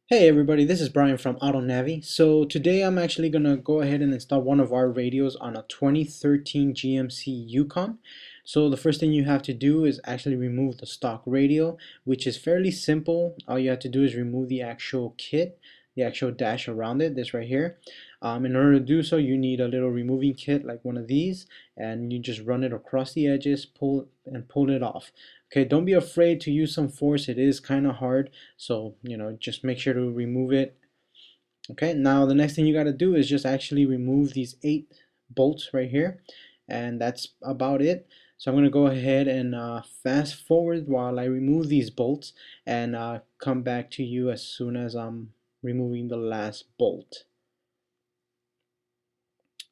Hey everybody, this is Brian from Ottonavi. So today I'm actually going to go ahead and install one of our radios on a 2013 GMC Yukon. So the first thing you have to do is actually remove the stock radio, which is fairly simple. All you have to do is remove the actual kit, the actual dash around it, this right here. In order to do so, you need a little removing kit like one of these, and you just run it across the edges, pull it off. Okay, don't be afraid to use some force. It is kind of hard, so just make sure to remove it. Okay, now the next thing you got to do is just actually remove these 8 bolts right here, and that's about it. So I'm going to go ahead and fast forward while I remove these bolts, and come back to you as soon as I'm removing the last bolt.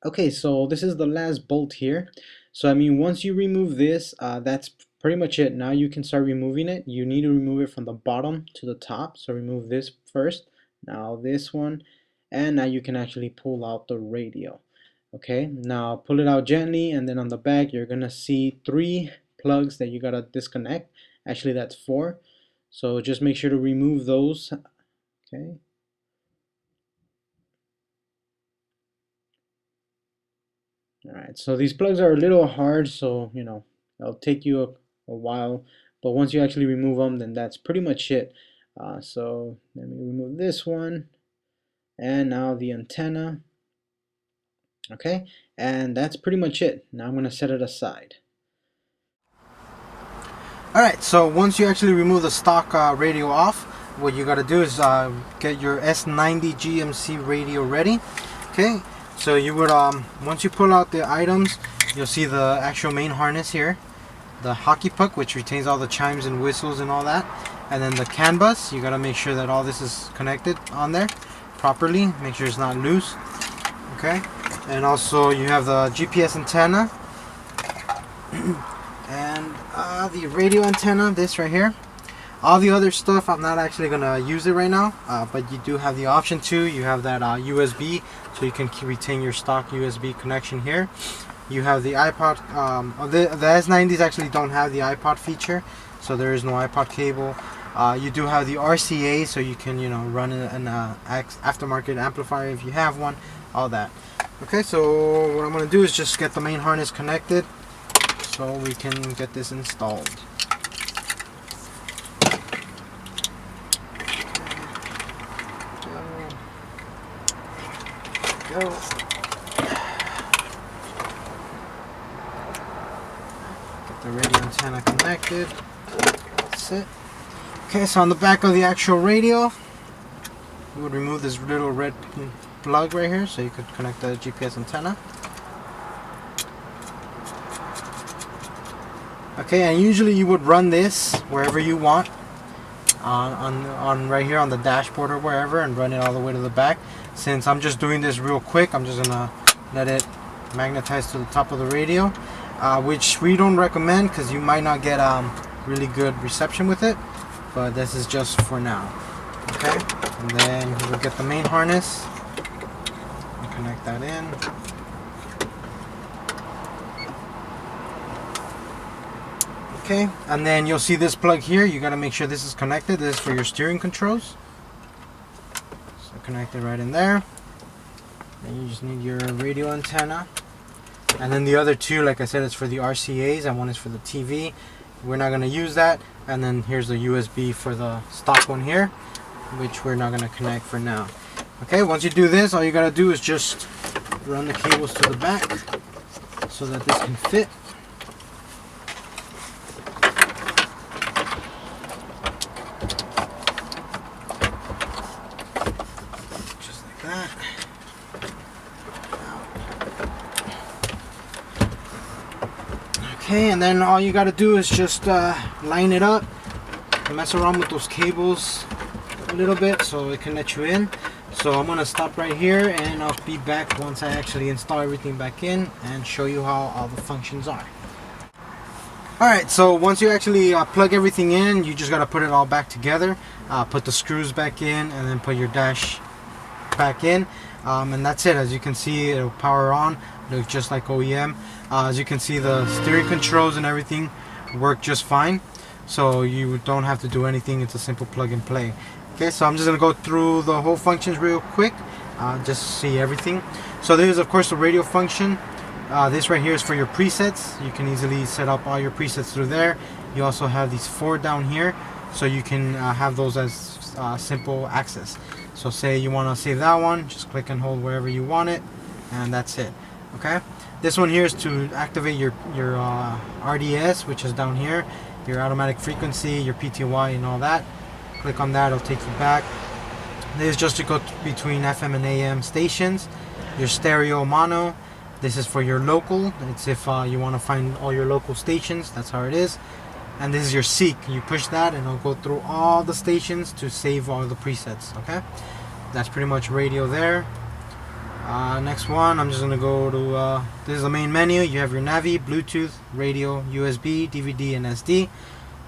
Okay, so this is the last bolt here. So I mean, once you remove this, that's pretty much it. Now you can start removing it. You need to remove it from the bottom to the top. So remove this first, now this one, and now you can actually pull out the radio. Okay, now pull it out gently, and then on the back you're gonna see 3 plugs that you gotta disconnect. Actually, that's 4. So just make sure to remove those. Okay. Alright, so these plugs are a little hard, so it'll take you a while, but once you actually remove them, then that's pretty much it. So let me remove this one, and now the antenna. Okay, and that's pretty much it. Now I'm going to set it aside. Alright, so once you actually remove the stock radio off, what you got to do is get your S90 GMC radio ready. Okay, so you would once you pull out the items, you'll see the actual main harness here, the hockey puck, which retains all the chimes and whistles and all that, and then the CAN bus. You got to make sure that all this is connected on there properly. Make sure it's not loose. Okay, and also you have the GPS antenna and the radio antenna, this right here. All the other stuff, I'm not actually going to use it right now, but you do have the option to. You have that USB, so you can retain your stock USB connection here. You have the iPod, the S90s actually don't have the iPod feature, so there is no iPod cable. You do have the RCA, so you can run an aftermarket amplifier if you have one, all that. Okay, so what I'm going to do is just get the main harness connected so we can get this installed. Go. Get the radio antenna connected. That's it. Okay, so on the back of the actual radio, you would remove this little red plug right here so you could connect the GPS antenna. Okay, and usually you would run this wherever you want, on right here on the dashboard or wherever, and run it all the way to the back. Since I'm just doing this real quick, I'm just gonna let it magnetize to the top of the radio, which we don't recommend because you might not get really good reception with it, but this is just for now. Okay, and then we'll get the main harness and connect that in. Okay, and then you'll see this plug here. You got to make sure this is connected. This is for your steering controls. So connect it right in there. Then you just need your radio antenna. And then the other two, like I said, is for the RCAs, and one is for the TV. We're not going to use that. And then here's the USB for the stock one here, which we're not going to connect for now. Okay, once you do this, all you got to do is just run the cables to the back so that this can fit. Okay, and then all you got to do is just line it up, mess around with those cables a little bit so it can let you in. So I'm going to stop right here, and I'll be back once I actually install everything back in and show you how all the functions are. Alright, so once you actually plug everything in, you just got to put it all back together, put the screws back in, and then put your dash back in, and that's it. As you can see, it'll power on, looks just like OEM. As you can see, the steering controls and everything work just fine, so you don't have to do anything. It's a simple plug and play. Okay, so I'm just gonna go through the whole functions real quick, just to see everything. So there's of course the radio function. This right here is for your presets. You can easily set up all your presets through there. You also have these 4 down here, so you can have those as simple access. So say you want to save that one, just click and hold wherever you want it, and that's it. Okay, this one here is to activate your RDS, which is down here, your automatic frequency, your PTY, and all that. Click on that, it'll take you back. This is just to go between FM and AM stations. Your stereo mono, this is for your local. It's if you want to find all your local stations, that's how it is. And this is your seek. You push that and it'll go through all the stations to save all the presets. Okay, that's pretty much radio there. Next one, I'm just gonna go to this is the main menu. You have your Navi, Bluetooth, radio, USB, DVD, and SD.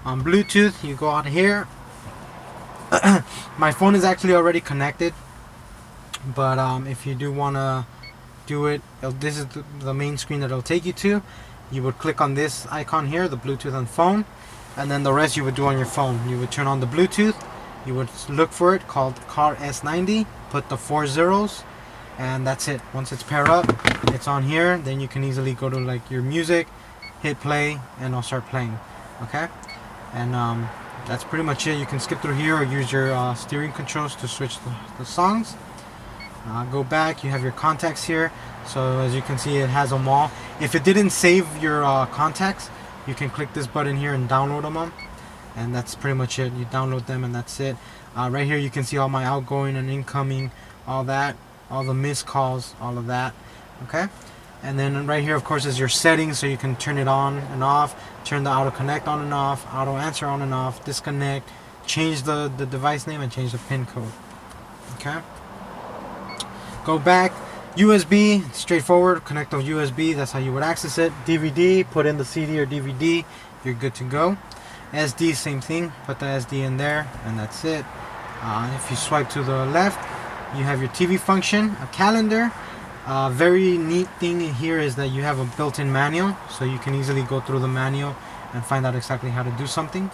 On Bluetooth, you go out here. My phone is actually already connected, but if you do want to do it, this is the main screen that it'll take you to. You would click on this icon here, the Bluetooth on phone, and then the rest you would do on your phone. You would turn on the Bluetooth, you would look for it called car S90, put the 4 zeros, and that's it. Once it's paired up, it's on here, then you can easily go to like your music, hit play, and it'll start playing. Okay, and that's pretty much it. You can skip through here or use your steering controls to switch the songs. Go back, you have your contacts here. So as you can see, it has them all. If it didn't save your contacts, you can click this button here and download them. And that's pretty much it. You download them and that's it. Right here you can see all my outgoing and incoming, all that, all the missed calls, all of that. Okay. And then right here, of course, is your settings, so you can turn it on and off, turn the auto connect on and off, auto answer on and off, disconnect, change the device name, and change the pin code. Okay. Go back. USB, straightforward. Connect the USB. That's how you would access it. DVD, put in the CD or DVD. You're good to go. SD, same thing. Put the SD in there, and that's it. If you swipe to the left, you have your TV function, a calendar. Very neat thing here is that you have a built-in manual, so you can easily go through the manual and find out exactly how to do something.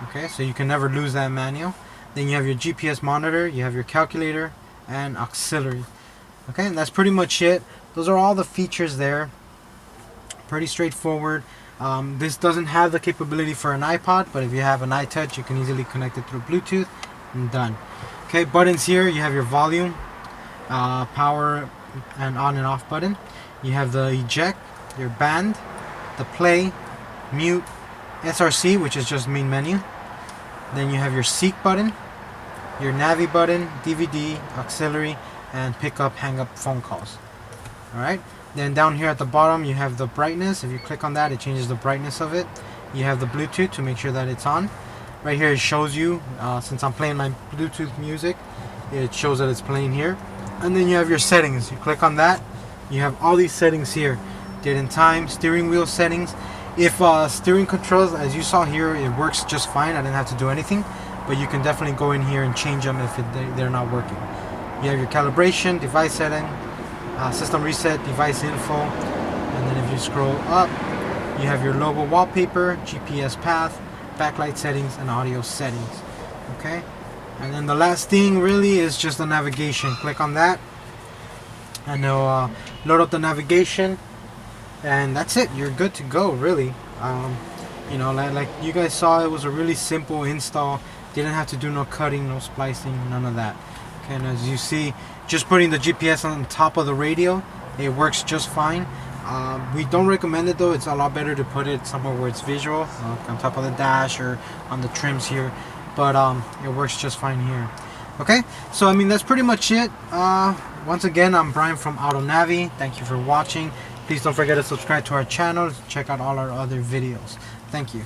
Okay, so you can never lose that manual. Then you have your GPS monitor, you have your calculator, and auxiliary. Okay, and that's pretty much it. Those are all the features there. Pretty straightforward. This doesn't have the capability for an iPod, but if you have an iTouch, you can easily connect it through Bluetooth, and done. Okay, buttons here, you have your volume, power, and on and off button. You have the eject, your band, the play, mute, SRC, which is just main menu. Then you have your seek button, your Navi button, DVD, auxiliary, and pick up, hang up phone calls. Alright, then down here at the bottom you have the brightness. If you click on that, it changes the brightness of it. You have the Bluetooth to make sure that it's on. Right here it shows you, since I'm playing my Bluetooth music, it shows that it's playing here. And then you have your settings. You click on that, you have all these settings here. Date and time, steering wheel settings. If steering controls, as you saw here, it works just fine. I didn't have to do anything, but you can definitely go in here and change them if they're not working. You have your calibration, device setting, system reset, device info, and then if you scroll up, you have your logo wallpaper, GPS path, backlight settings, and audio settings. Okay, and then the last thing really is just the navigation. Click on that, and it'll load up the navigation, and that's it. You're good to go, really. You know, like you guys saw, it was a really simple install. Didn't have to do no cutting, no splicing, none of that. Okay, and as you see, just putting the GPS on top of the radio, it works just fine. We don't recommend it though. It's a lot better to put it somewhere where it's visual, on top of the dash or on the trims here, but it works just fine here. Okay, so I mean, that's pretty much it. Once again, I'm Brian from Ottonavi. Thank you for watching. Please don't forget to subscribe to our channel, check out all our other videos. Thank you.